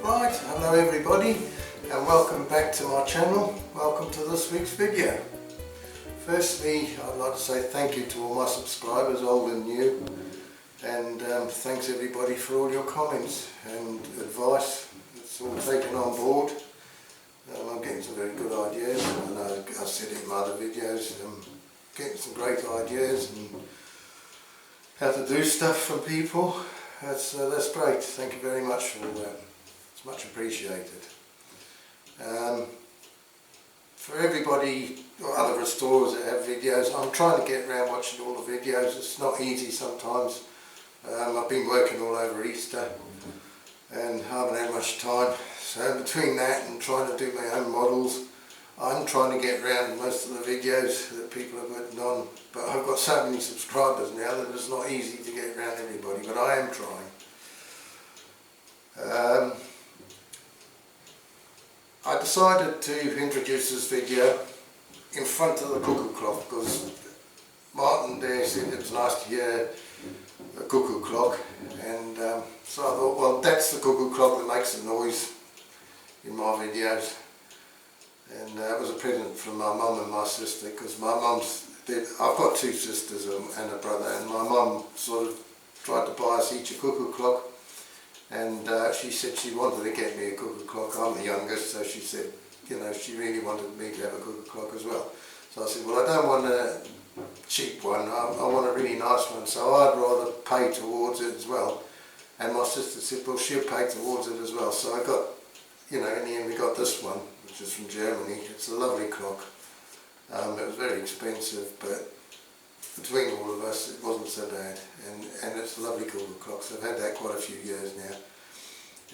Right, hello everybody and welcome back to my channel. Welcome to this week's video. Firstly, I'd like to say thank you to all my subscribers, old and new, and thanks everybody for all your comments and advice. It's all taken on board. I'm getting some very good ideas, and I've said it in my other videos, getting some great ideas and how to do stuff from people. That's great. Thank you very much for all that. It's much appreciated. For everybody or other restorers that have videos, I'm trying to get around watching all the videos. It's not easy sometimes. I've been working all over Easter and haven't had much time. So between that and trying to do my own models, I'm trying to get around most of the videos that people have written on. But I've got so many subscribers now that it's not easy to get around everybody, but I am trying. I decided to introduce this video in front of the cuckoo clock because Martin there said it was nice to hear a cuckoo clock, and so I thought, well, that's the cuckoo clock that makes the noise in my videos. And it was a present from my mum and my sister, because my mum's I've got two sisters and a brother, and my mum sort of tried to buy us each a cuckoo clock. And she said she wanted to get me a cuckoo clock. I'm the youngest, so she said, you know, she really wanted me to have a cuckoo clock as well. So I said, well, I don't want a cheap one, I want a really nice one, so I'd rather pay towards it as well. And my sister said, well, she'll pay towards it as well. So I got, you know, in the end we got this one, which is from Germany. It's a lovely clock. It was very expensive, but between all of us it wasn't so bad, and it's a lovely cuckoo clock, so I've had that quite a few years now.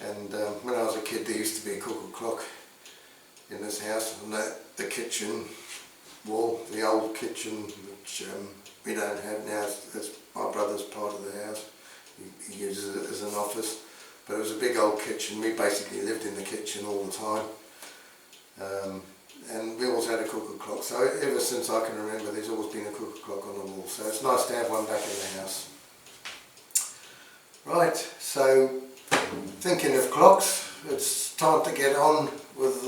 And when I was a kid there used to be a cuckoo clock in this house on the kitchen wall, the old kitchen, which we don't have now. It's my brother's part of the house. He uses it as an office, but it was a big old kitchen. We basically lived in the kitchen all the time. And we always had a cuckoo clock, so ever since I can remember there's always been a cuckoo clock on the wall, so it's nice to have one back in the house. Right, so thinking of clocks, it's time to get on with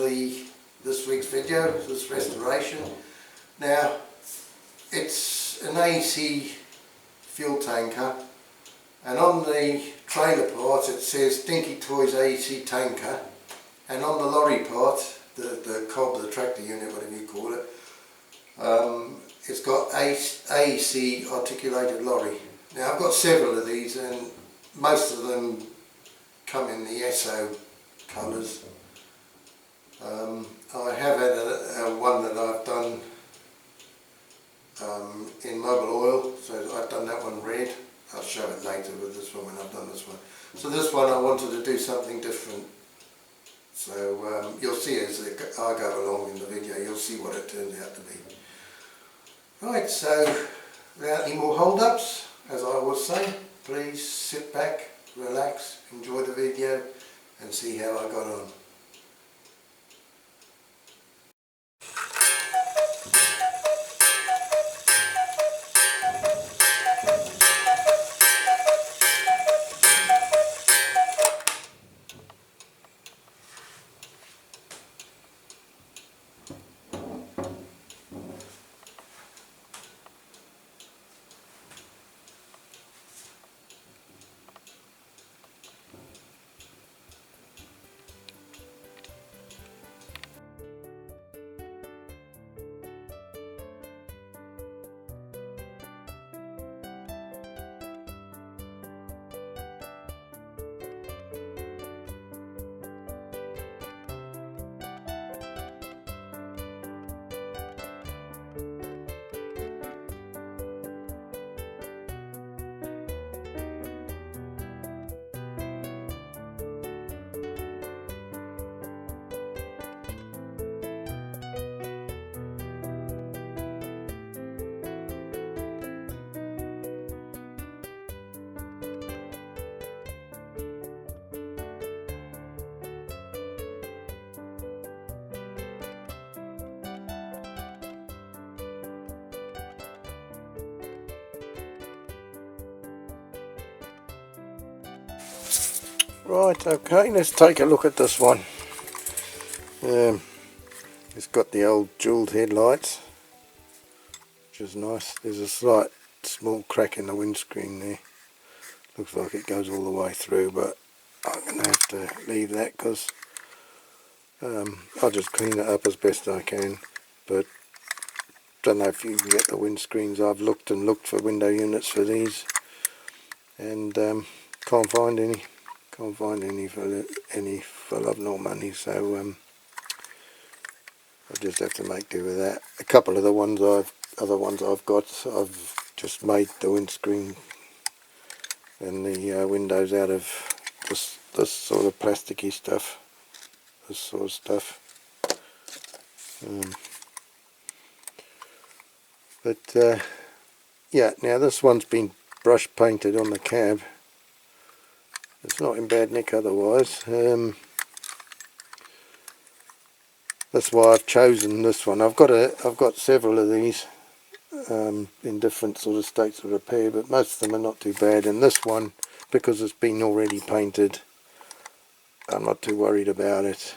this week's video, this restoration. Now, it's an AC fuel tanker, and on the trailer part it says Dinky Toys AC tanker, and on the lorry part, the cob, the tractor unit, whatever you call it, it's got AC articulated lorry. Now I've got several of these, and most of them come in the SO colours. I have had one that I've done in Mobile Oil, so I've done that one red. I'll show it later with this one when I've done this one. So this one I wanted to do something different. So you'll see as I go along in the video, you'll see what it turns out to be. Right, so without any more hold-ups, as I always say, please sit back, relax, enjoy the video and see how I got on. Right, okay, let's take a look at this one. It's got the old jewelled headlights, which is nice. There's a slight small crack in the windscreen there. Looks like it goes all the way through, but I'm going to have to leave that because I'll just clean it up as best I can. But don't know if you can get the windscreens. I've looked and looked for window units for these, and can't find any. Can't find any for love nor money. So I'll just have to make do with that. A couple of the other ones I've got, I've just made the windscreen and the windows out of this sort of plasticky stuff, this sort of stuff. Yeah, now this one's been brush painted on the cab. It's not in bad nick otherwise. That's why I've chosen this one. I've got several of these in different sort of states of repair, but most of them are not too bad. And this one, because it's been already painted, I'm not too worried about it.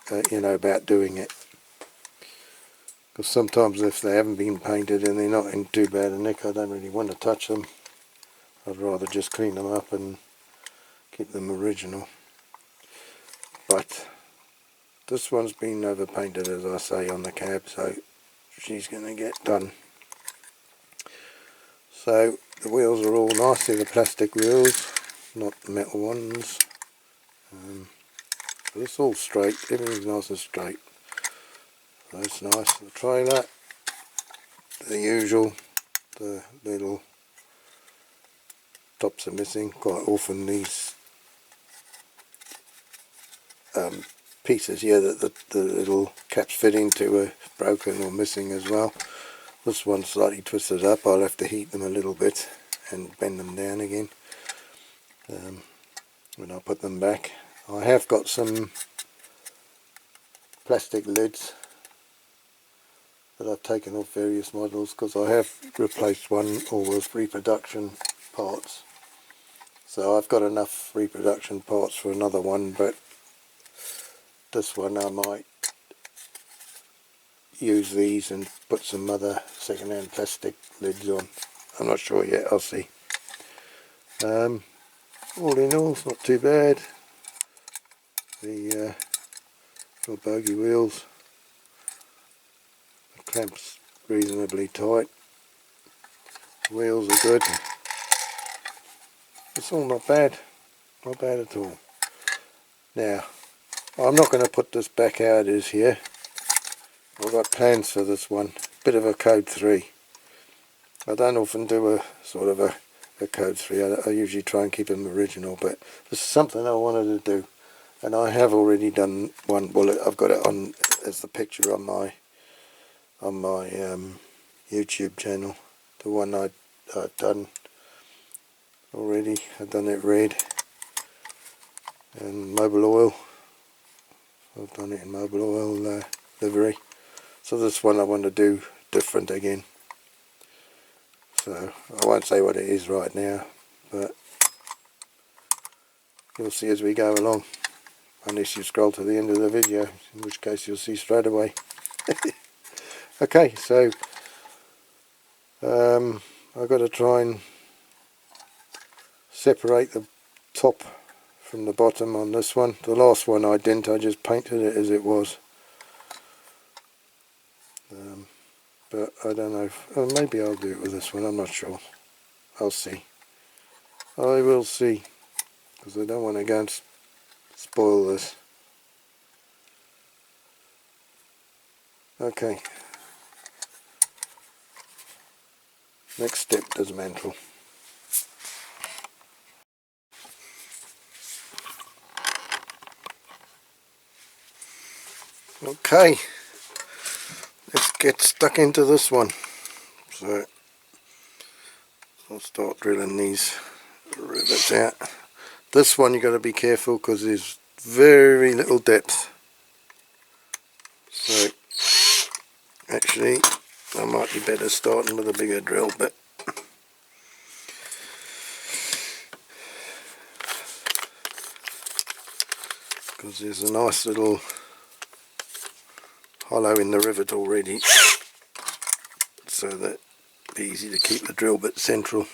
About doing it. Because sometimes if they haven't been painted and they're not in too bad a nick, I don't really want to touch them. I'd rather just clean them up and keep them original. But this one's been overpainted, as I say, on the cab, so she's going to get done. So the wheels are all nice. They're the plastic wheels, not the metal ones. But it's all straight. Everything's nice and straight. So that's nice. The trailer, the usual. The little tops are missing. Quite often these pieces here that the little caps fit into are broken or missing as well. This one's slightly twisted up. I'll have to heat them a little bit and bend them down again when I put them back. I have got some plastic lids that I've taken off various models because I have replaced one all with reproduction parts. So I've got enough reproduction parts for another one, but this one I might use these and put some other second-hand plastic lids on. I'm not sure yet, I'll see. All in all, it's not too bad. The little bogey wheels, the clamps reasonably tight, the wheels are good. It's all not bad at all. Now, I'm not going to put this back how it is here. I've got plans for this one. Bit of a code 3. I don't often do a sort of a code 3. I usually try and keep them original, but this is something I wanted to do, and I have already done one. Well, I've got it on as the picture on my YouTube channel. The one I've done already. I've done it red and mobile oil. I've done it in mobile oil livery. So this one I want to do different again. So I won't say what it is right now, but you'll see as we go along, unless you scroll to the end of the video, in which case you'll see straight away. Okay, so I've got to try and separate the top from the bottom on this one. The last one I didn't, I just painted it as it was. But I don't know, maybe I'll do it with this one, I'm not sure. I'll see. I will see, because I don't want to go and spoil this. Okay. Next step, dismantle. Okay, let's get stuck into this one. So I'll start drilling these rivets out. This one you've got to be careful because there's very little depth. So actually I might be better starting with a bigger drill bit. because there's a nice little hollow in the rivet already, so that it'll be easy to keep the drill bit central.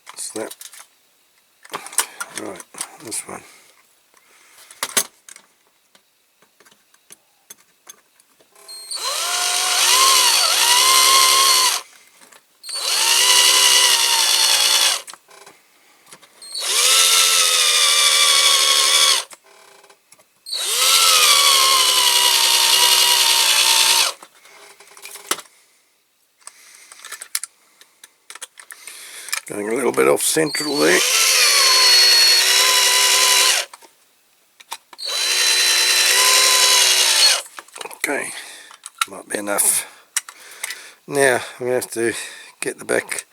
What's that? Right, this one. Going a little bit off central there. Okay, might be enough. Now I'm going to have to get the back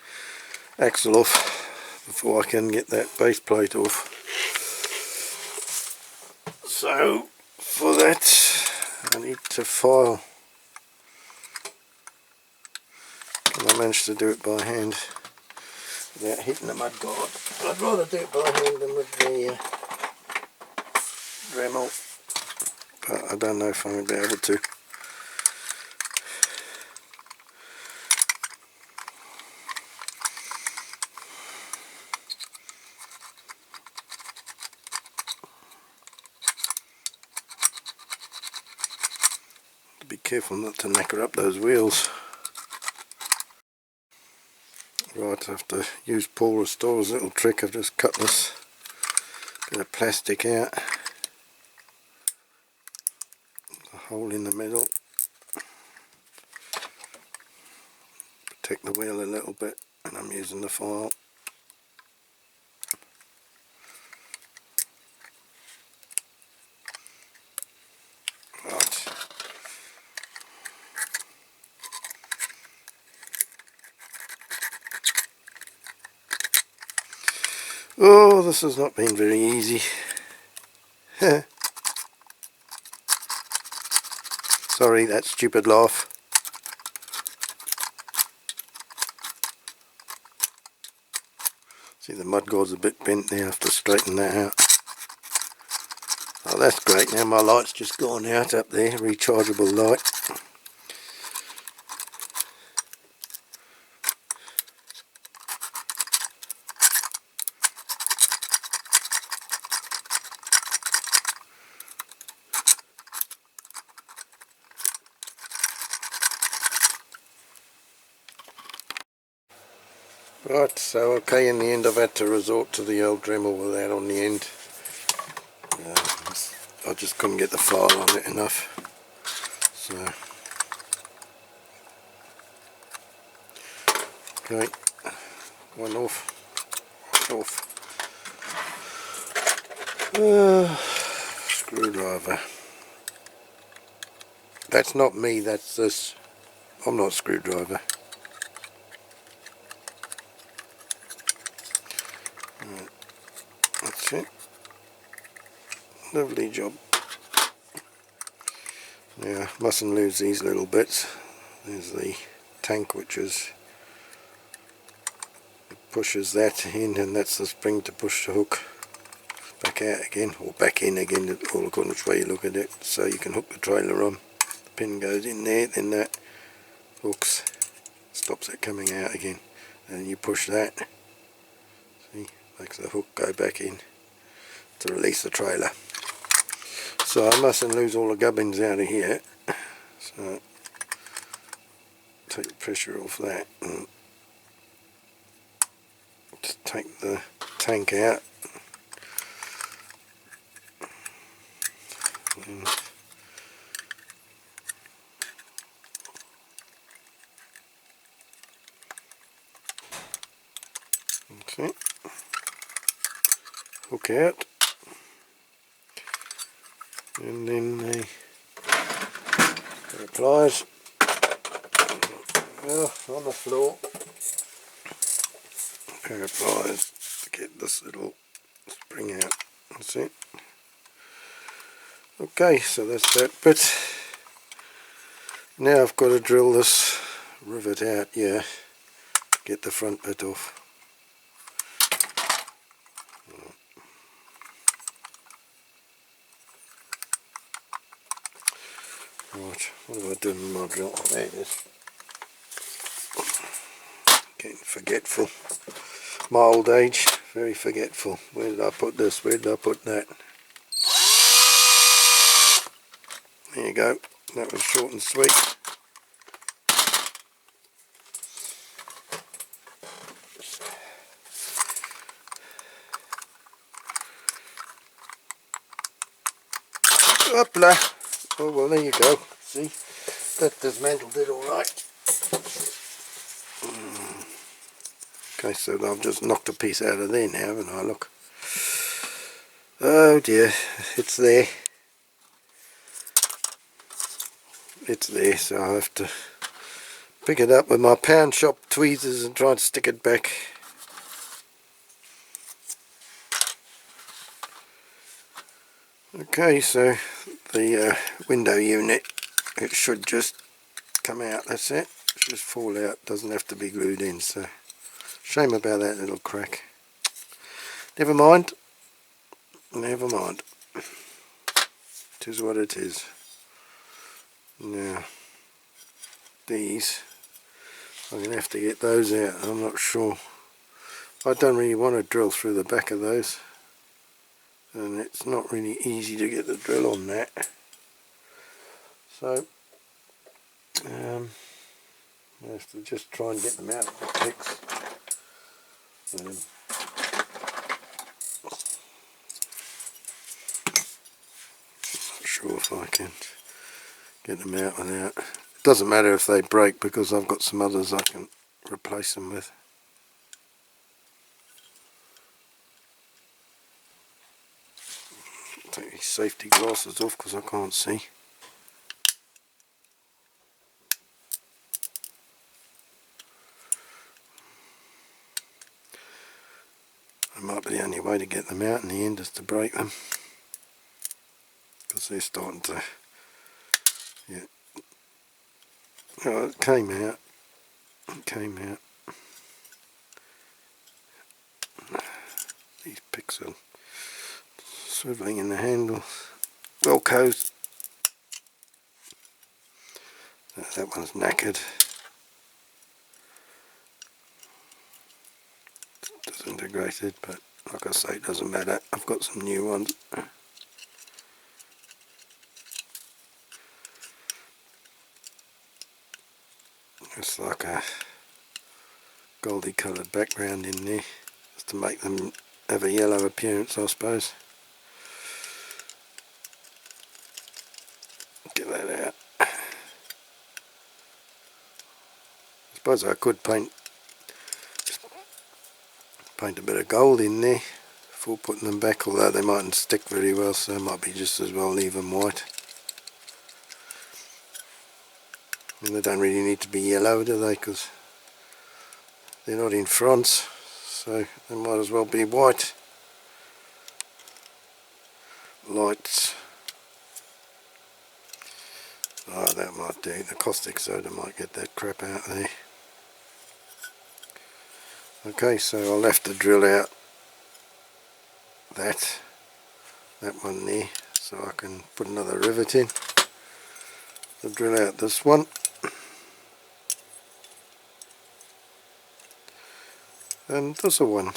axle off before I can get that base plate off. So for that I need to file. Can I manage to do it by hand without hitting the mud guard? I'd rather do it by hand than with the Dremel, but I don't know if I'm going to be able to. Be careful not to knacker up those wheels. Right, I have to use Paul Restore's little trick of just cut this bit of plastic out, a hole in the middle, protect the wheel a little bit, and I'm using the file. Right. Oh, this has not been very easy. Sorry, that stupid laugh. See, the mudguard's a bit bent there, I have to straighten that out. Oh, that's great, now my light's just gone out up there, rechargeable light. Right, so okay, in the end I've had to resort to the old Dremel with that on the end. I just couldn't get the file on it enough. So, okay, one off. Screwdriver. That's not me, that's this. I'm not a screwdriver. Right. That's it. Lovely job. Now, mustn't lose these little bits. There's the tank, which pushes that in, and that's the spring to push the hook back out again, or back in again, all according to which way you look at it. So you can hook the trailer on. The pin goes in there, then that hooks, stops it coming out again, and you push that. See, makes the hook go back in to release the trailer. So I mustn't lose all the gubbins out of here. So take the pressure off that and just take the tank out. Okay. Hook out. And then the pliers. on the floor. A pair of pliers to get this little spring out. That's it. Okay, so that's that bit. Now I've got to drill this rivet out here, get the front bit off. Right, what have I done with my drill? There it is. Getting forgetful. My old age, very forgetful. Where did I put this? Where did I put that? There you go. That was short and sweet. Hoopla. Oh well, there you go. See, that dismantled it all right. Okay, so I've just knocked a piece out of there now, haven't I? Look. Oh dear, it's there. It's there, so I have to pick it up with my pound shop tweezers and try and stick it back. Okay, so the window unit, it should just come out, that's it. It should just fall out, doesn't have to be glued in, so shame about that little crack. Never mind. Never mind. It is what it is. Now, these, I'm going to have to get those out. I'm not sure. I don't really want to drill through the back of those. And it's not really easy to get the drill on that. So, I have to just try and get them out of the picks. Not sure if I can get them out without. It doesn't matter if they break because I've got some others I can replace them with. Take these safety glasses off because I can't see. That might be the only way to get them out in the end is to break them. Because they're starting to, yeah. Oh, it came out. It came out. These picks are swiveling in the handle. Velcros. That one's knackered. Disintegrated, but like I say, it doesn't matter. I've got some new ones. It's like a goldy coloured background in there, just to make them have a yellow appearance, I suppose. Get that out. I suppose I could paint a bit of gold in there before putting them back, although they mightn't stick very well, so it might be just as well leave them white. And they don't really need to be yellow, do they, because they're not in France, so they might as well be white. Lights. Oh, that might do. The caustic soda might get that crap out there. Okay, so I'll have to drill out that one there, so I can put another rivet in. I'll drill out this one. And this one.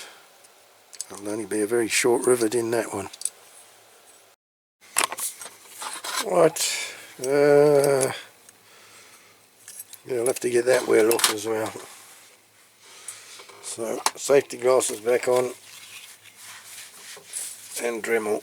There'll only be a very short rivet in that one. Right. Yeah, I'll have to get that wheel off as well. So, safety glasses back on, and Dremel.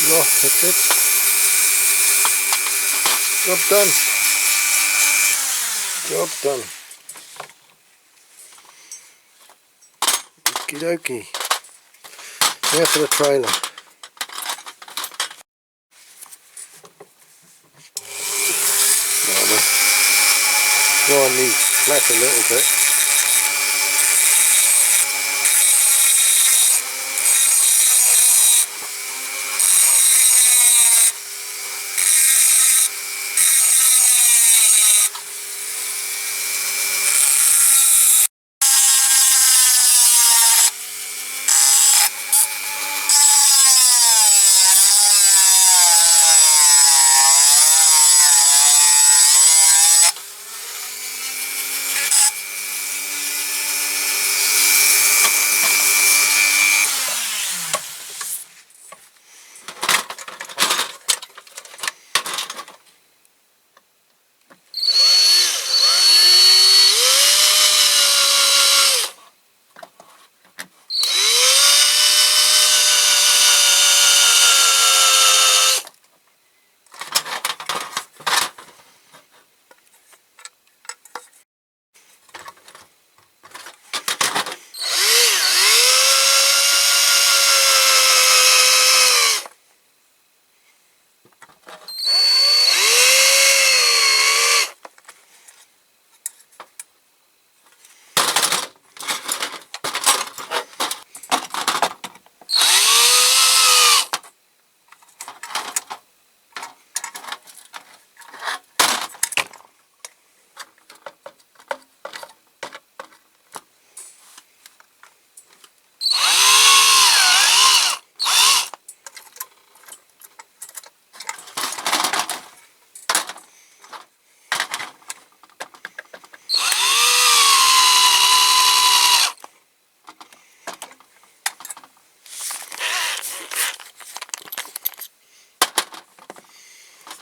No, that's it. Job done. Job done. Okie dokie. Now for the trailer. Grind these flat a little bit.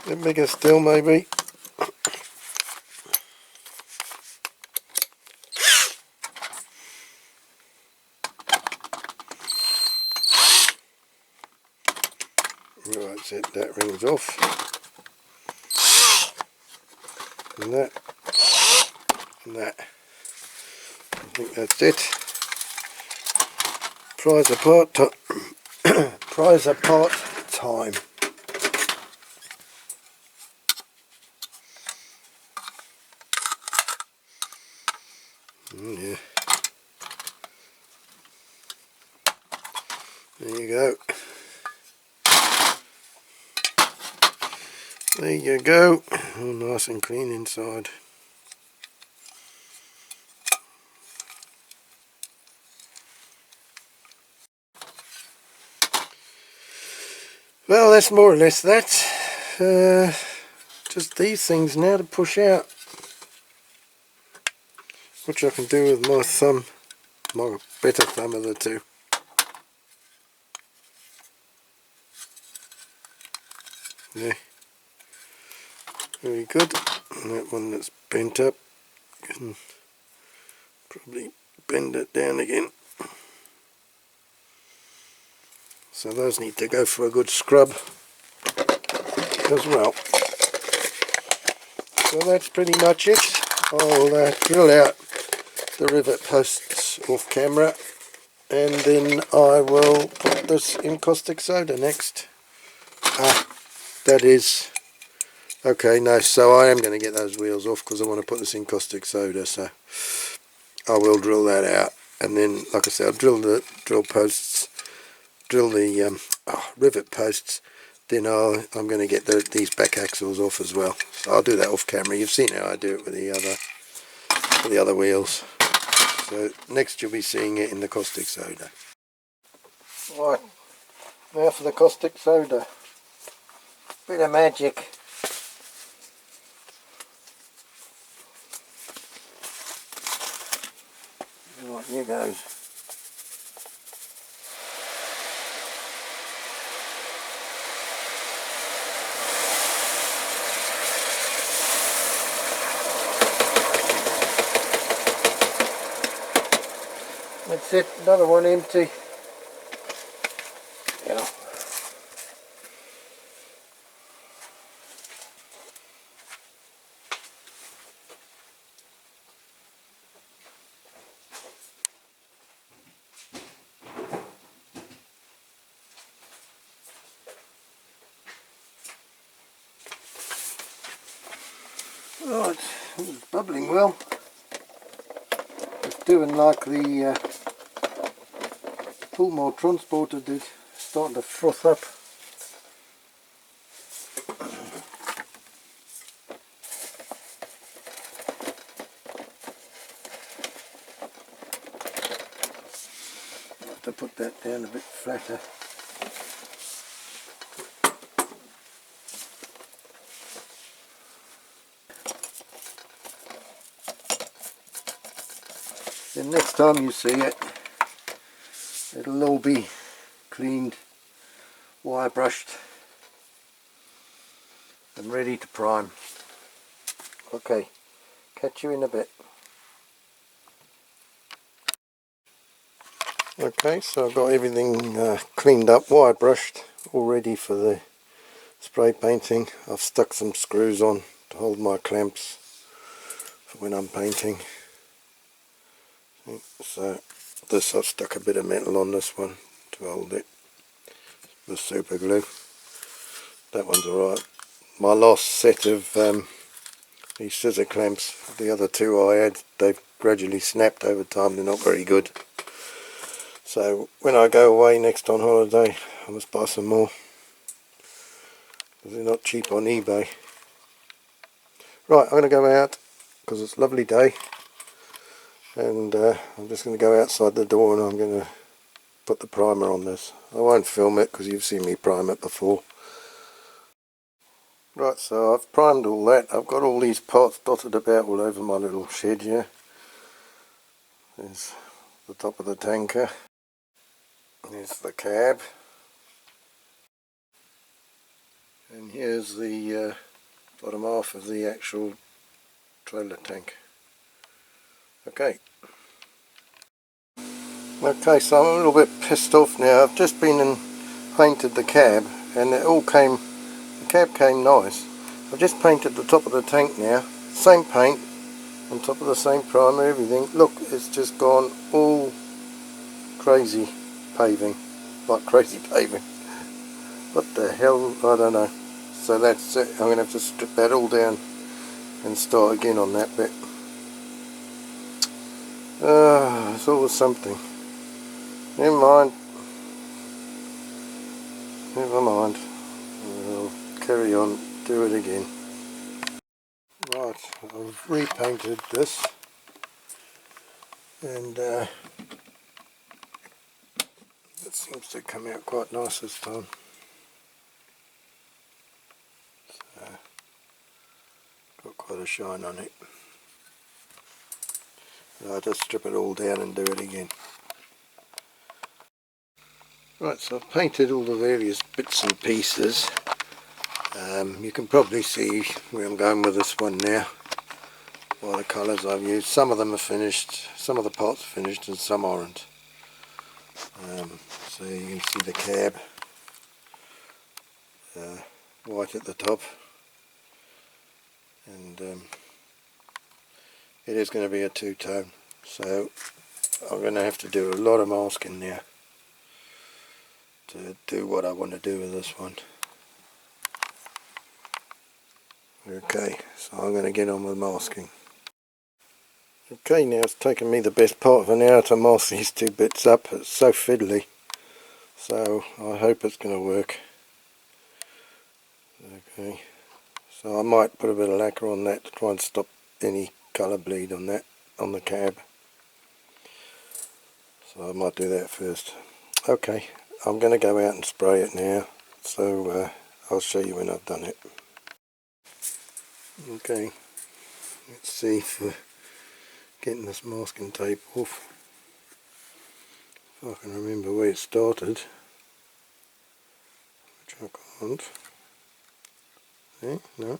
A bit bigger still maybe. Right, that's it, that rings off. And that. And that. I think that's it. Prize apart prize apart time. Yeah. There you go. There you go. All nice and clean inside. Well, that's more or less that. Just these things now to push out, which I can do with my thumb, my better thumb of the two. Yeah, very good. And that one that's bent up, can probably bend it down again. So those need to go for a good scrub as well. So that's pretty much it. I'll drill out the rivet posts off camera, and then I will put this in caustic soda next. That is okay. No, so I am going to get those wheels off because I want to put this in caustic soda, so I will drill that out, and then like I said, I'll drill the rivet posts. Then I'm going to get these back axles off as well, so I'll do that off camera. You've seen how I do it with the other wheels. So next you'll be seeing it in the caustic soda. Right, now for the caustic soda. Bit of magic. Right, here goes. That's it, another one empty. Yeah. it's bubbling well. It's doing like the Pullmore Transporter did, starting to froth up. Have to put that down a bit flatter. Then next time you see it, it'll all be cleaned, wire brushed and ready to prime. Okay, catch you in a bit. Okay, so I've got everything cleaned up, wire brushed, all ready for the spray painting. I've stuck some screws on to hold my clamps for when I'm painting. So this, I've stuck a bit of metal on this one to hold it with super glue. That one's alright. My last set of these scissor clamps, the other two I had, they've gradually snapped over time, they're not very good. So when I go away next on holiday, I must buy some more, because they're not cheap on eBay. Right, I'm going to go out, because it's a lovely day, and I'm just going to go outside the door and I'm going to put the primer on this. I won't film it because you've seen me prime it before. Right, so I've primed all that. I've got all these parts dotted about all over my little shed here. There's the top of the tanker. There's the cab. And here's the bottom half of the actual trailer tank. Okay. Okay, so I'm a little bit pissed off now. I've just been and painted the cab, and it all came, the cab came nice. I've just painted the top of the tank now, same paint, on top of the same primer, everything. Look, it's just gone all crazy paving, like crazy paving. What the hell, I don't know. So that's it, I'm going to have to strip that all down and start again on that bit. It's always something. Never mind. Never mind. I'll carry on, do it again. Right, I've repainted this, and it seems to come out quite nice this time. So, got quite a shine on it. I'll just strip it all down and do it again. Right, so I've painted all the various bits and pieces. You can probably see where I'm going with this one now by the colours I've used. Some of them are finished, some of the parts are finished and some aren't. So you can see the cab, white at the top, and it is going to be a two-tone, so I'm going to have to do a lot of masking now to do what I want to do with this one. Okay, so I'm going to get on with masking. Okay, now it's taken me the best part of an hour to mask these two bits up. It's so fiddly, so I hope it's going to work. Okay, so I might put a bit of lacquer on that to try and stop any colour bleed on that, on the cab. So I might do that first. Okay, I'm going to go out and spray it now, so I'll show you when I've done it. Okay, let's see for getting this masking tape off. If I can remember where it started, which I can't. No.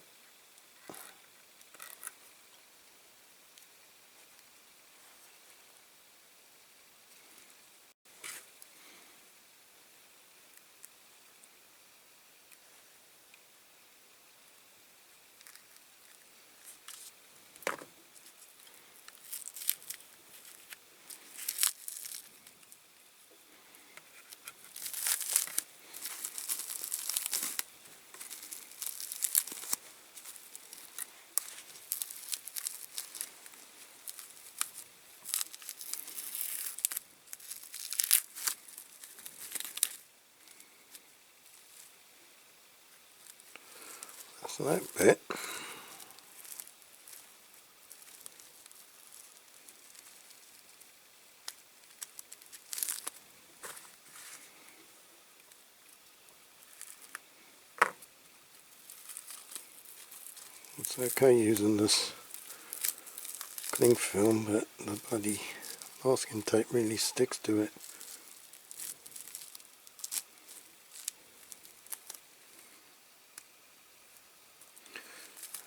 So that bit. It's okay using this cling film, but the bloody masking tape really sticks to it.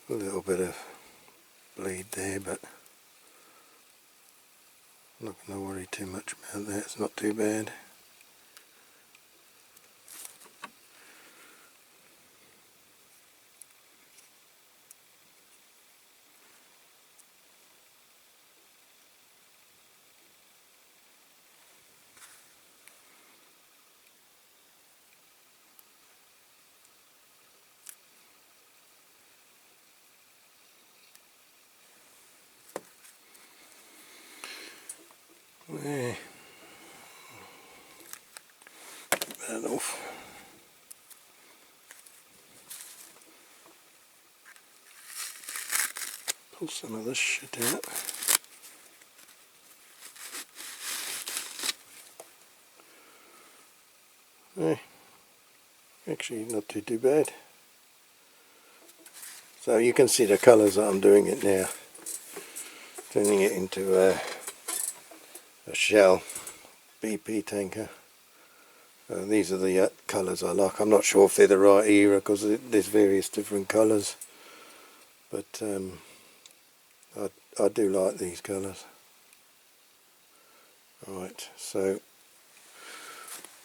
A little bit of bleed there, but I'm not going to worry too much about that. It's not too bad. There. That off. Pull some of this shit out. There. Actually not too bad. So you can see the colours that I'm doing it now. Turning it into a Shell BP tanker. These are the colours I like. I'm not sure if they're the right era because there's various different colours, but I do like these colours. Right, so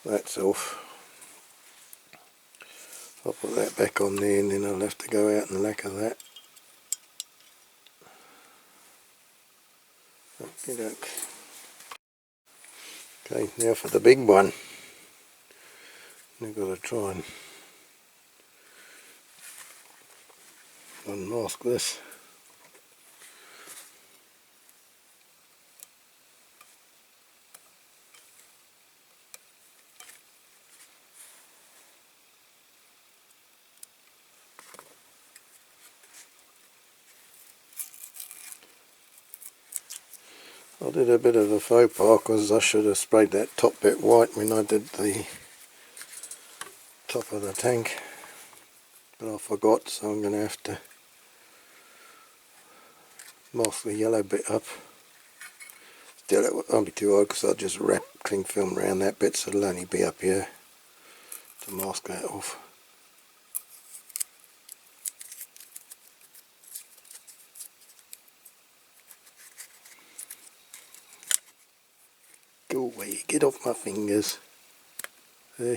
that's off. I'll put that back on there and then I'll have to go out and lacquer that. Okay, now for the big one. I've got to try and unmask this. I did a bit of a faux pas because I should have sprayed that top bit white when I did the top of the tank, but I forgot, so I'm going to have to mask the yellow bit up. Still, it won't be too hard because I'll just wrap cling film around that bit, so it'll only be up here to mask that off. Go away, get off my fingers. Hey.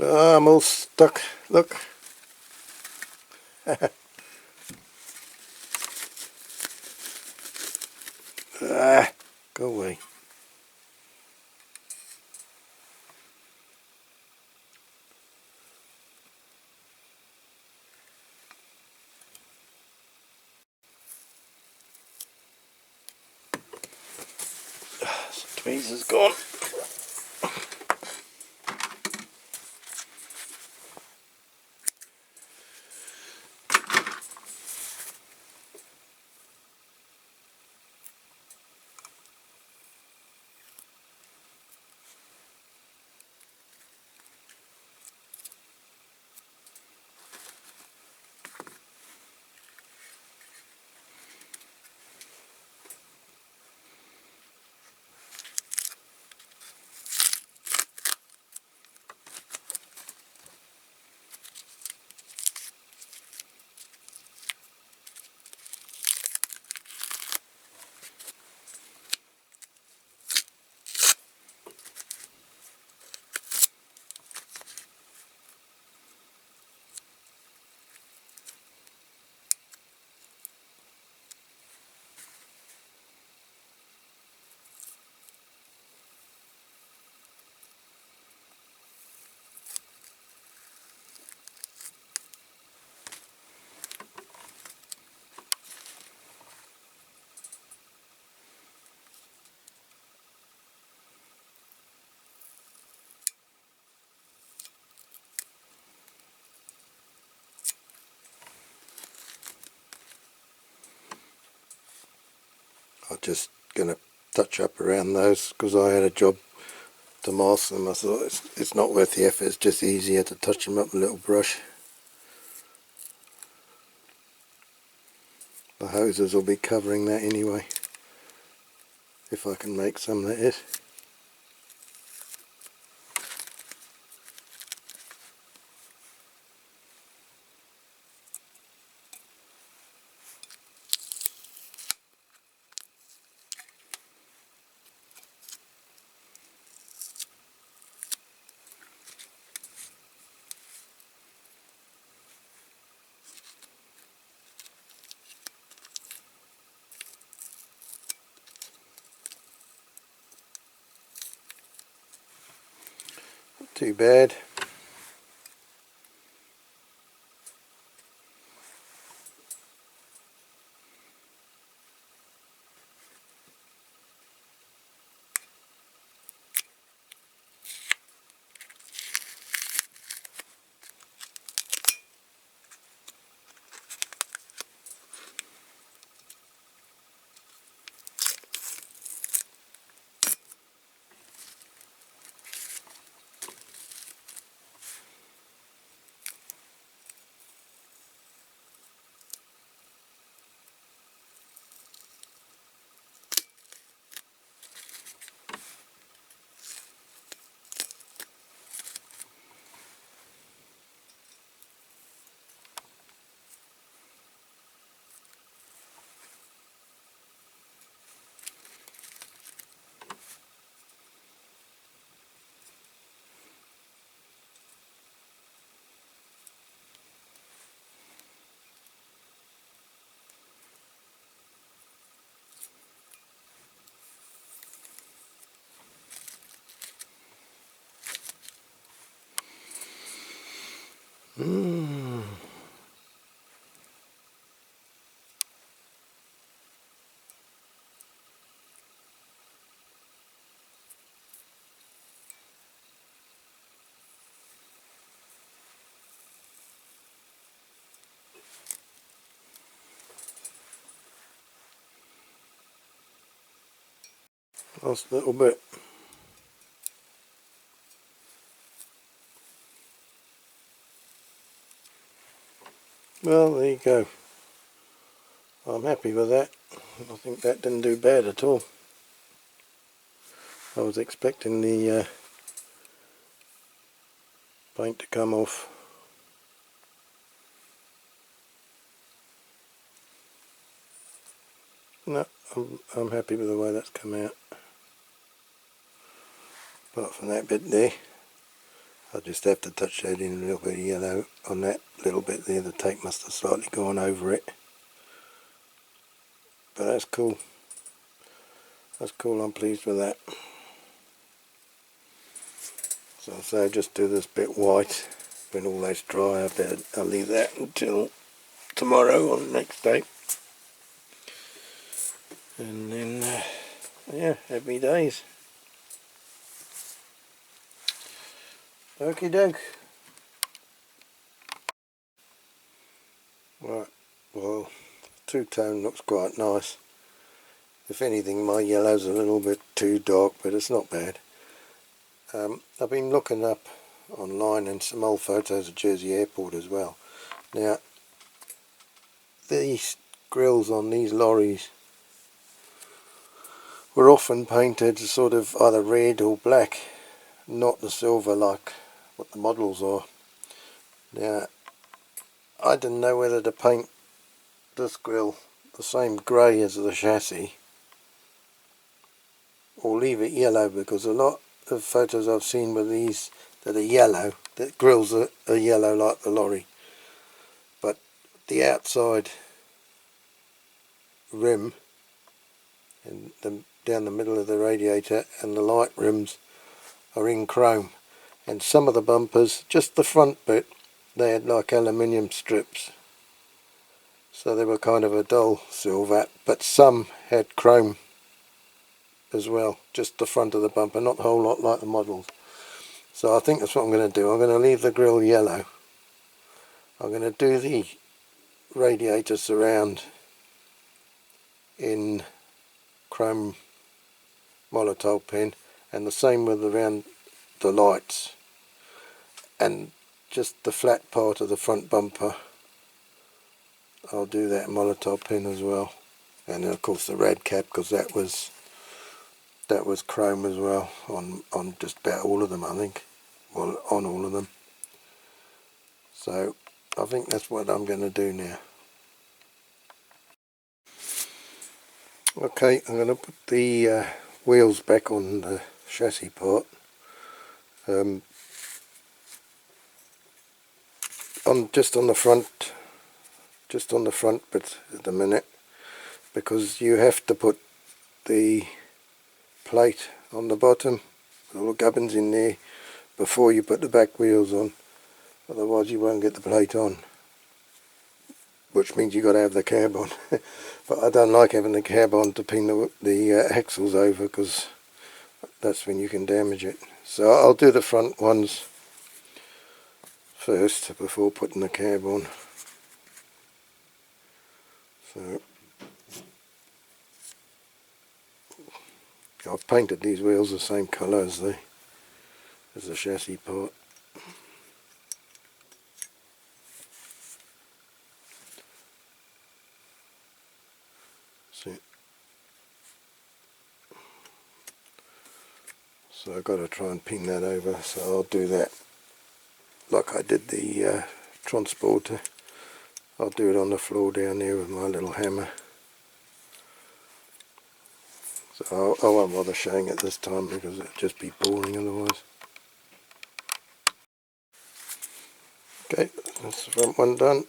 Oh, I'm all stuck, look. Ah, go away. So tweezer's gone. just going to touch up around those because I had a job to mask them. I thought it's not worth the effort, it's just easier to touch them up with a little brush. The hoses will be covering that anyway, if I can make some, that is. Not too bad. Last little bit. Well, there you go. I'm happy with that. I think that didn't do bad at all. I was expecting the paint to come off. No, I'm happy with the way that's come out. Apart from that bit there, I just have to touch that in a little bit of yellow on that little bit there. The tape must have slightly gone over it. But that's cool. That's cool, I'm pleased with that. So I'll just do this bit white. When all that's dry, I'll leave that until tomorrow or the next day. And then, yeah, happy days. Okie doke. Right, well, two-tone looks quite nice. If anything, my yellow's a little bit too dark, but it's not bad. I've been looking up online and some old photos of Jersey Airport as well. Now, these grills on these lorries were often painted sort of either red or black, not the silver like what the models are. Now, I didn't know whether to paint this grill the same grey as the chassis or leave it yellow, because a lot of photos I've seen with these that are yellow, that grills are yellow like the lorry, but the outside rim and down the middle of the radiator and the light rims are in chrome, and some of the bumpers, just the front bit, they had like aluminium strips, so they were kind of a dull silver, but some had chrome as well, just the front of the bumper, not the whole lot like the models. So I think that's what I'm going to do. I'm going to leave the grille yellow. I'm going to do the radiator surround in chrome Molotov pen, and the same with around the lights, and just the flat part of the front bumper I'll do that Molotov pen as well, and then of course the rad cap, because that was chrome as well on just about all of them, I think. Well, on all of them. So I think that's what I'm going to do now. Okay, I'm going to put the wheels back on the chassis part. Just on the front bit at the minute, because you have to put the plate on the bottom, the little gubbins in there, before you put the back wheels on, otherwise you won't get the plate on, which means you've got to have the cab on. But I don't like having the cab on to pin the axles over, because that's when you can damage it. So I'll do the front ones first before putting the cab on. So I've painted these wheels the same colour as the chassis part. So I've got to try and pin that over, so I'll do that like I did the transporter. I'll do it on the floor down there with my little hammer. So I won't bother showing it this time, because it'll just be boring otherwise. Okay, that's the front one done.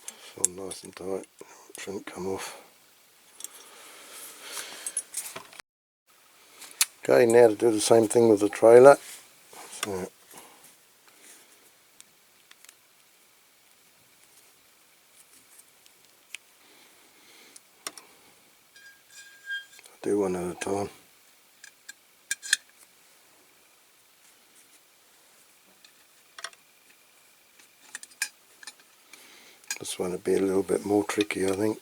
It's all nice and tight, it shouldn't come off. Okay, now to do the same thing with the trailer. So do one at a time. This one will be a little bit more tricky, I think.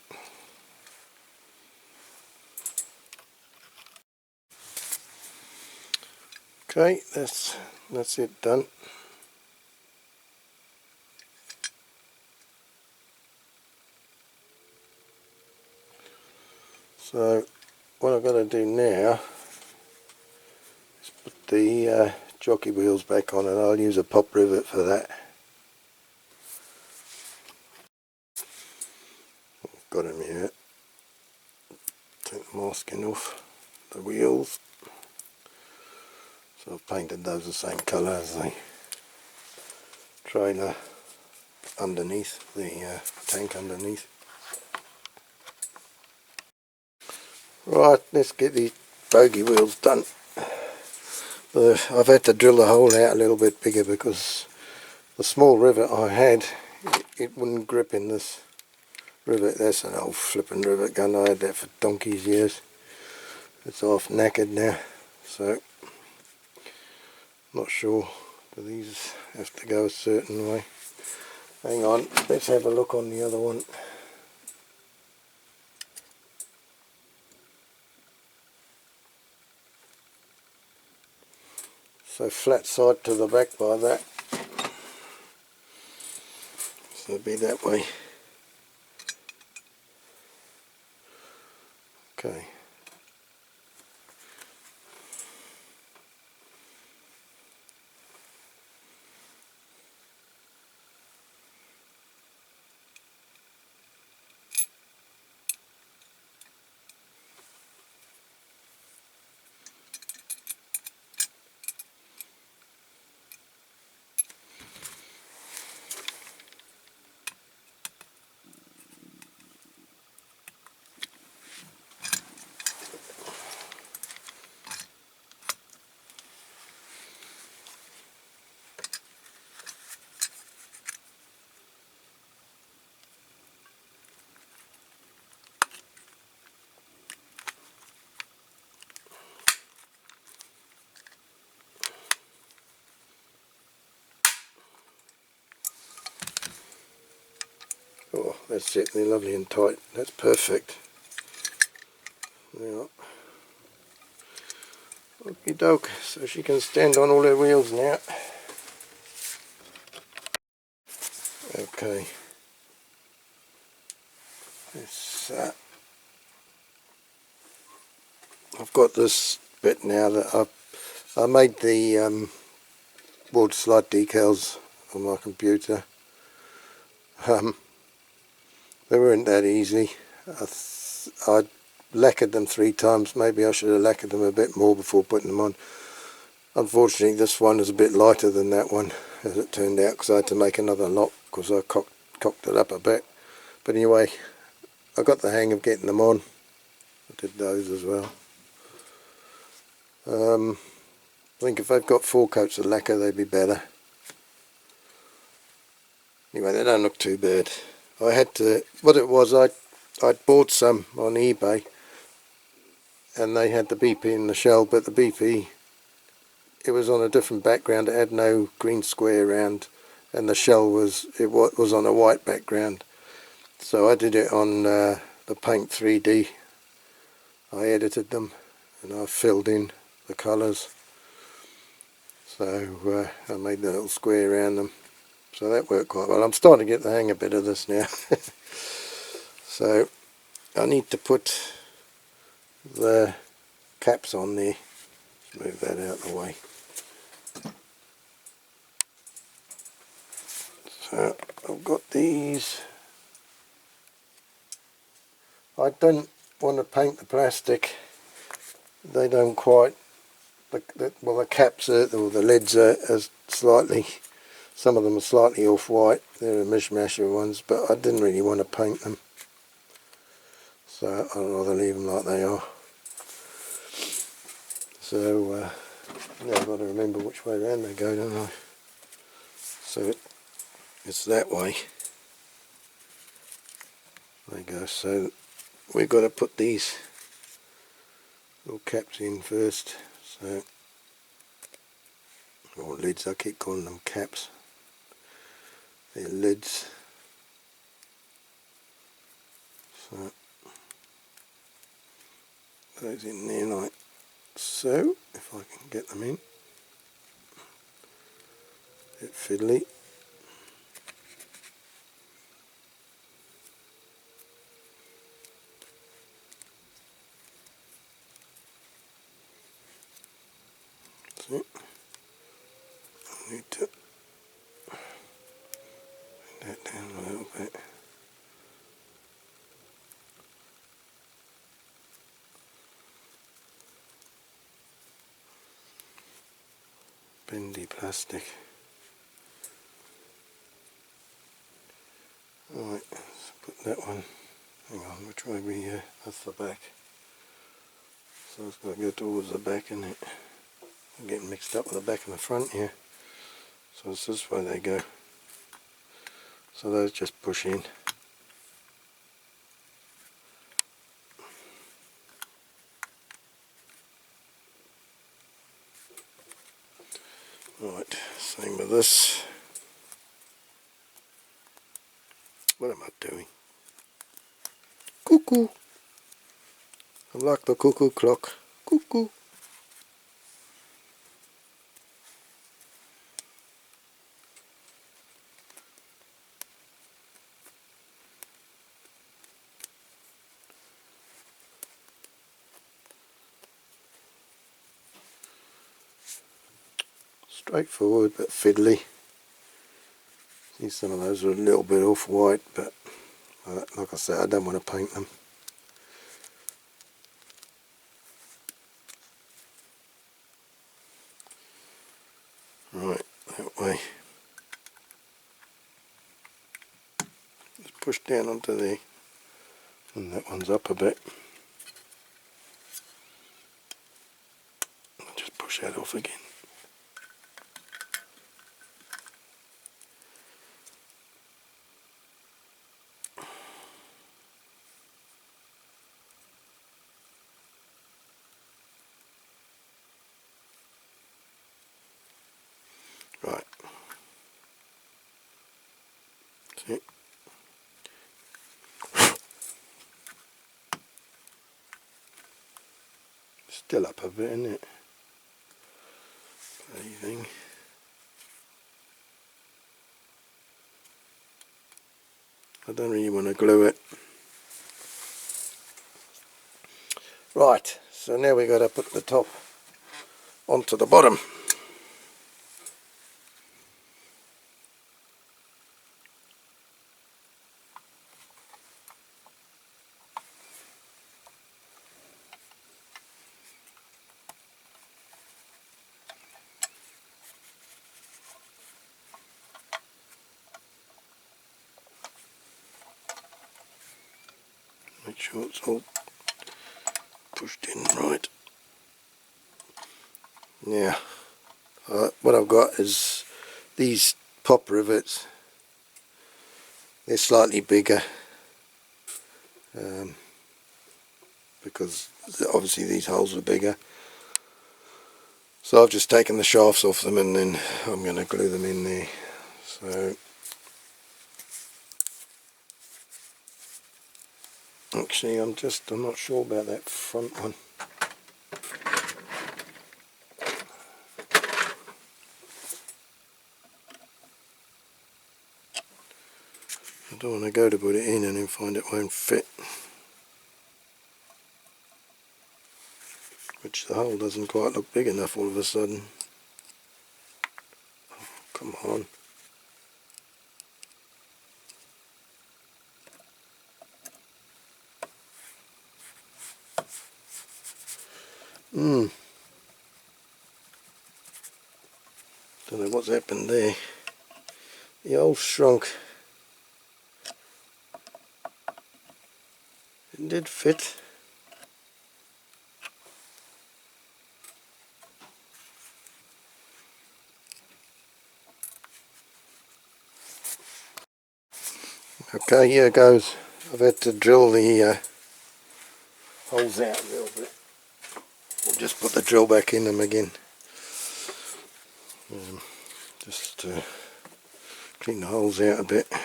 Okay, that's it done. So what I've got to do now is put the jockey wheels back on, and I'll use a pop rivet for that. Got them here. Take the masking off the wheels. So I've painted those the same colour as the trailer underneath, the tank underneath. Right, let's get these bogie wheels done. I've had to drill the hole out a little bit bigger, because the small rivet I had, it wouldn't grip in this rivet. That's an old flipping rivet gun. I had that for donkey's years. It's half knackered now, so not sure, do these have to go a certain way. Hang on, let's have a look on the other one. So flat side to the back by that, so it'll be that way. Okay. that's it, they're lovely and tight, that's perfect. Now, okie doke, so she can stand on all her wheels now. Okay, this, I've got this bit now that I made the water slide decals on my computer. They weren't that easy. I lacquered them 3 times, maybe I should have lacquered them a bit more before putting them on. Unfortunately this one is a bit lighter than that one, as it turned out, because I had to make another lot because I cocked it up a bit. But anyway, I got the hang of getting them on. I did those as well. I think if they've got 4 coats of lacquer they'd be better. Anyway, they don't look too bad. I had to, what it was, I'd bought some on eBay and they had the BP in the shell, but the BP, it was on a different background, it had no green square around, and the shell was on a white background. So I did it on the Paint 3D. I edited them and I filled in the colours. So I made the little square around them. So that worked quite well. I'm starting to get the hang a bit of this now. So I need to put the caps on there. Move that out of the way. So I've got these. I don't want to paint the plastic. They don't quite, well the caps are, or the lids are slightly, some of them are slightly off-white. They're a mishmash of ones, but I didn't really want to paint them. So I'd rather leave them like they are. So now I've got to remember which way around they go, don't I? So it's that way. There you go. So we've got to put these little caps in first. So, or lids, I keep calling them caps. They're lids. So those in there like so, if I can get them in. A bit fiddly. So I need to bring that down a little bit. Bendy plastic. Alright, let's put that one. Hang on, which way we that's the back. So it's got to go towards the back, isn't it? I'm getting mixed up with the back and the front here. So it's this way they go. So those just push in. Right, same with this. What am I doing? Cuckoo! I like the cuckoo clock. Cuckoo! Straightforward but fiddly. See, some of those are a little bit off-white, but like I said, I don't want to paint them. Right, that way. Just push down onto there, and that one's up a bit. I'll just push that off again. Right. See? Still up a bit, isn't it? Bloody thing. I don't really want to glue it. Right, so now we got to put the top onto the bottom. Make sure it's all pushed in right. Now, what I've got is these pop rivets. They're slightly bigger because obviously these holes are bigger. So I've just taken the shafts off them and then I'm going to glue them in there. So actually I'm not sure about that front one. I don't want to go to put it in and then find it won't fit. Which the hole doesn't quite look big enough all of a sudden. Oh, come on. Don't know what's happened there. The hole shrunk. It did fit. Okay, here goes. I've had to drill the holes out a little bit. We'll just put the drill back in them again. Just to clean the holes out a bit. I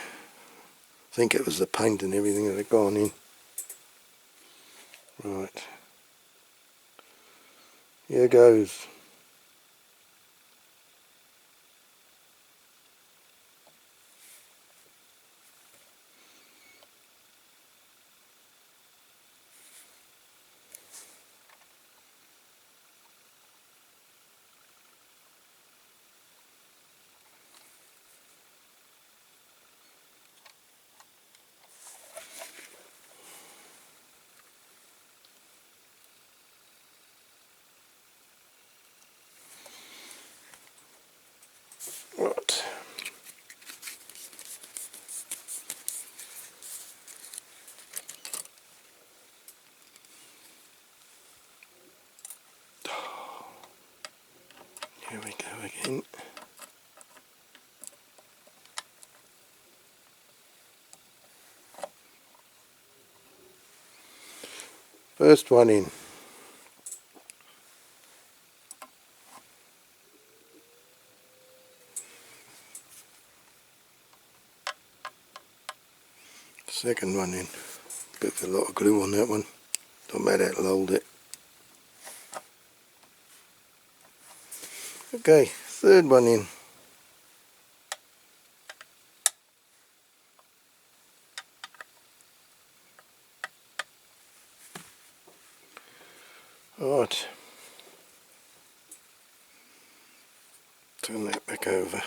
think it was the paint and everything that had gone in. Right. Here goes. Right. Here we go again. First one in. Second one in. Bit of a lot of glue on that one. Don't matter, it'll hold it. Okay, third one in. Right. Turn that back over.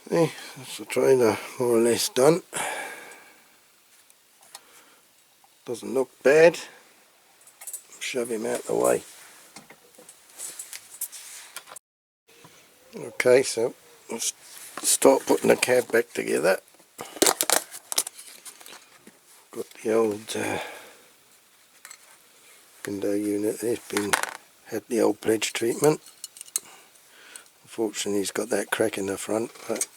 There, that's the trailer more or less done. Doesn't look bad. Shove him out the way. Okay, so let's start putting the cab back together. Got the old window unit there, had the old pledge treatment. Unfortunately it's got that crack in the front, but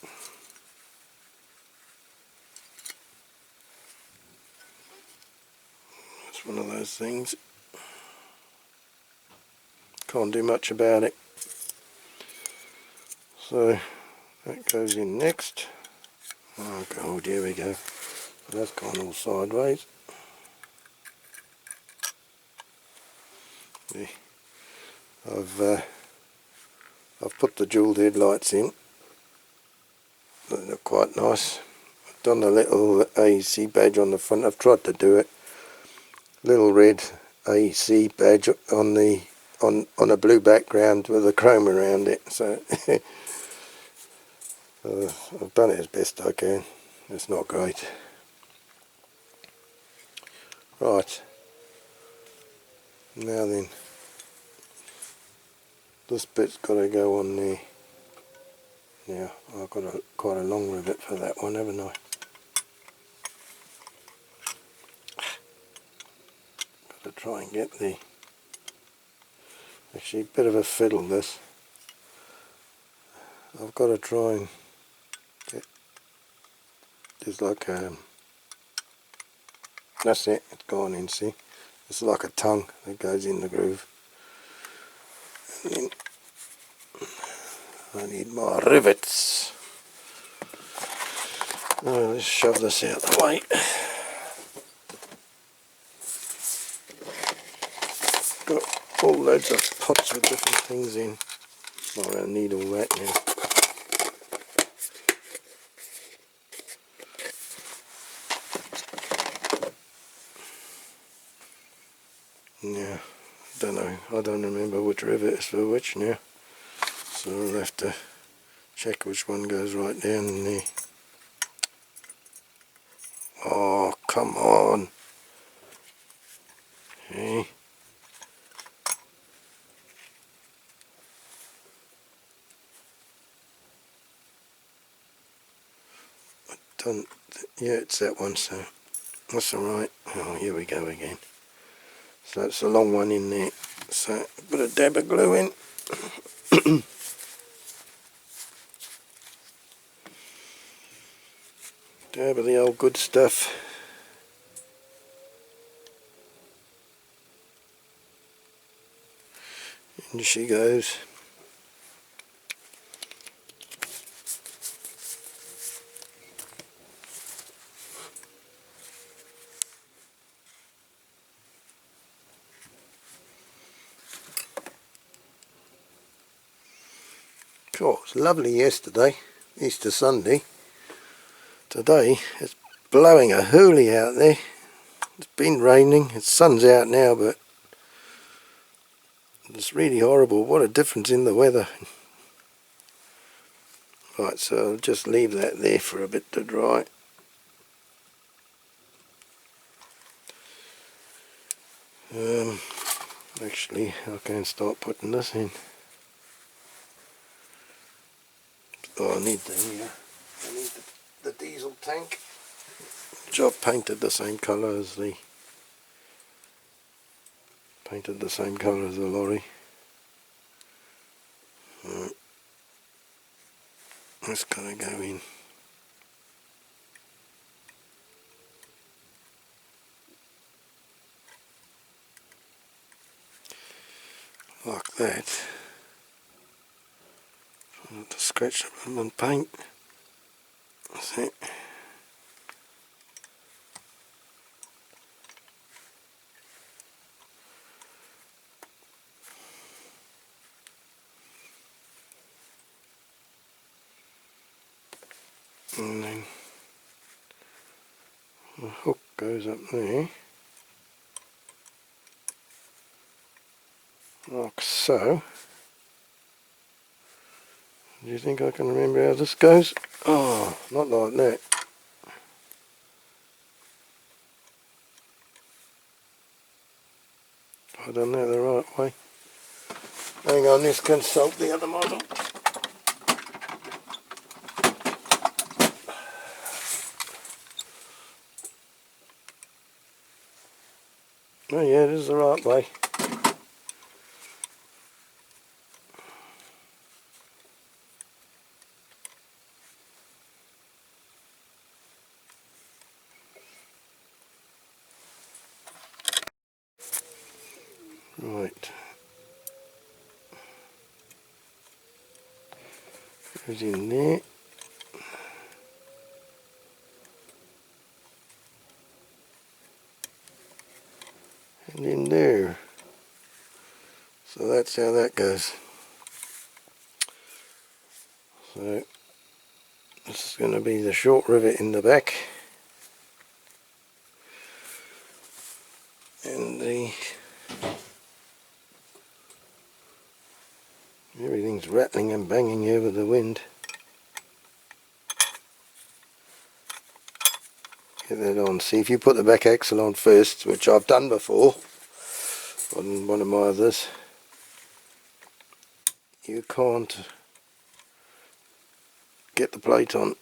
it's one of those things. can't do much about it. So that goes in next. Oh god, here we go. That's gone all sideways. Yeah. I've put the jewelled headlights in. They look quite nice. I've done a little AEC badge on the front. I've tried to do it. Little red AEC badge on the on a blue background with a chrome around it. So I've done it as best I can. It's not great. Right. Now then, this bit's got to go on there. Now I've got quite a long rivet for that one, haven't I? Got to try and get the. Actually, a bit of a fiddle this. I've got to try and get. There's like a. That's it. It's gone in. See, it's like a tongue that goes in the groove. And then I need my rivets. Oh, let's shove this out the way. Got all loads of pots with different things in. I don't need all that now. Yeah, don't know. I don't remember which rivet is for which now. So I'll have to check which one goes right down in there. Oh, come on. Hey. Yeah, it's that one, so that's alright. Oh, here we go again. So that's a long one in there. So put a dab of glue in. Dab of the old good stuff. In she goes. Cool, it was lovely yesterday, Easter Sunday. Today it's blowing a hoolie out there. It's been raining, the sun's out now, but it's really horrible. What a difference in the weather. Right, so I'll just leave that there for a bit to dry. Actually, I can start putting this in. Oh, I need the diesel tank, which I've painted the same colour as the lorry. Right. That's gotta go in. Like that. Not to scratch it and paint. That's it. And then the hook goes up there. Like so. Do you think I can remember how this goes? Oh, not like that. Have I done that the right way? Hang on, let's consult the other model. Oh yeah, it is the right way. Right. goes in there. And in there. So that's how that goes. So this is going to be the short rivet in the back. And everything's rattling and banging over the wind. Get that on. See, if you put the back axle on first, which I've done before on one of my others, you can't get the plate on.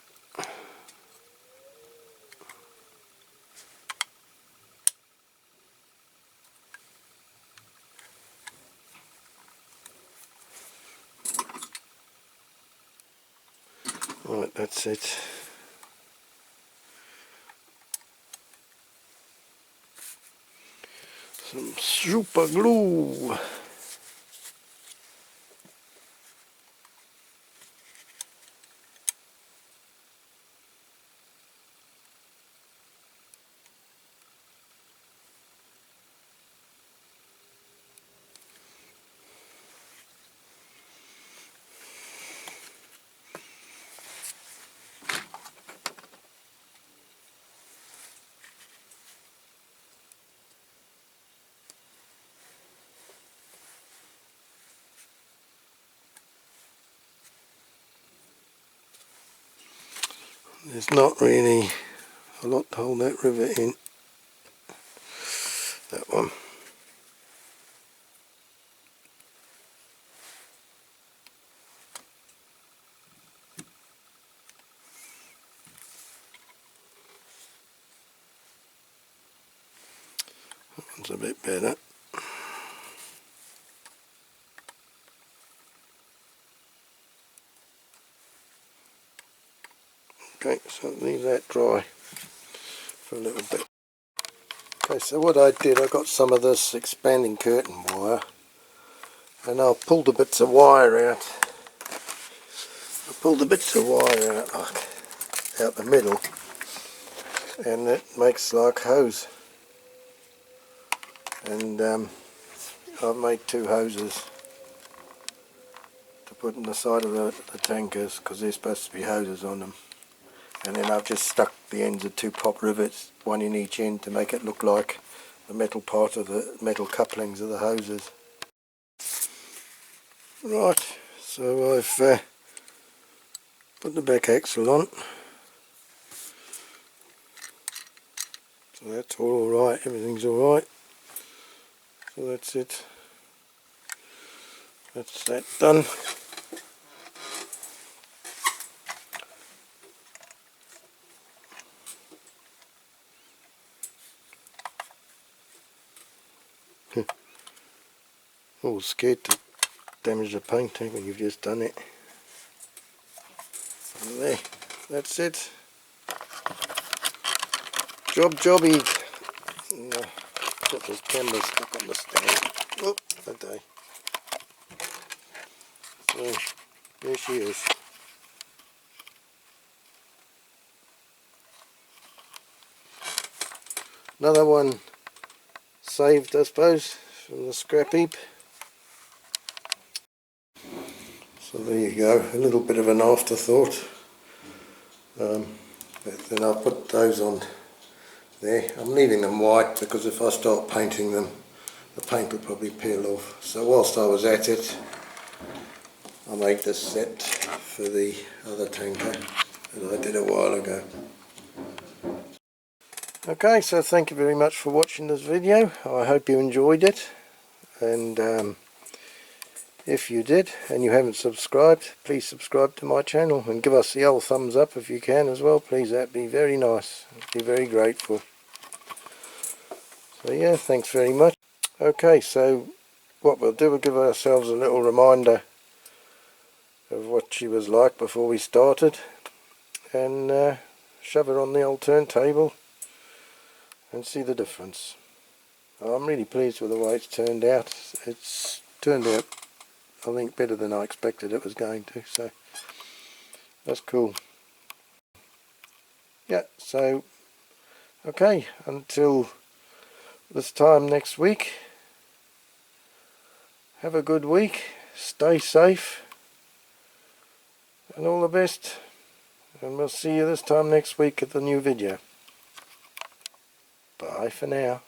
Right, that's it. Some super glue. There's not really a lot to hold that rivet in. That one. That one's a bit better. Okay, so leave that dry for a little bit. Okay, so what I did, I got some of this expanding curtain wire and I pulled the bits of wire out. I pulled the bits of wire out, like, out the middle, and it makes like hose. And I've made two hoses to put in the side of the tankers because they're supposed to be hoses on them. And then I've just stuck the ends of two pop rivets, one in each end, to make it look like the metal part of the metal couplings of the hoses. Right, so I've put the back axle on. So that's all alright, everything's alright. So that's it. That's that done. All scared to damage the painting when you've just done it. And there, that's it. Jobby. No, got this camera stuck on the stand. Oh, okay. So, there she is. Another one saved, I suppose, from the scrap heap. So there you go, a little bit of an afterthought. But then I'll put those on there. I'm leaving them white because if I start painting them, the paint will probably peel off. So whilst I was at it, I made this set for the other tanker that I did a while ago. Okay, so thank you very much for watching this video. I hope you enjoyed it, and if you did and you haven't subscribed, please subscribe to my channel and give us the old thumbs up if you can as well, please. That'd be very nice. I'd be very grateful. So yeah, thanks very much. Okay, so what we'll do, we'll give ourselves a little reminder of what she was like before we started, and shove her on the old turntable and see the difference. I'm really pleased with the way it's turned out. It's turned out, I think, better than I expected it was going to. So That's cool. Yeah, so okay, until this time next week, have a good week, stay safe, and all the best, and we'll see you this time next week at the new video. Bye for now.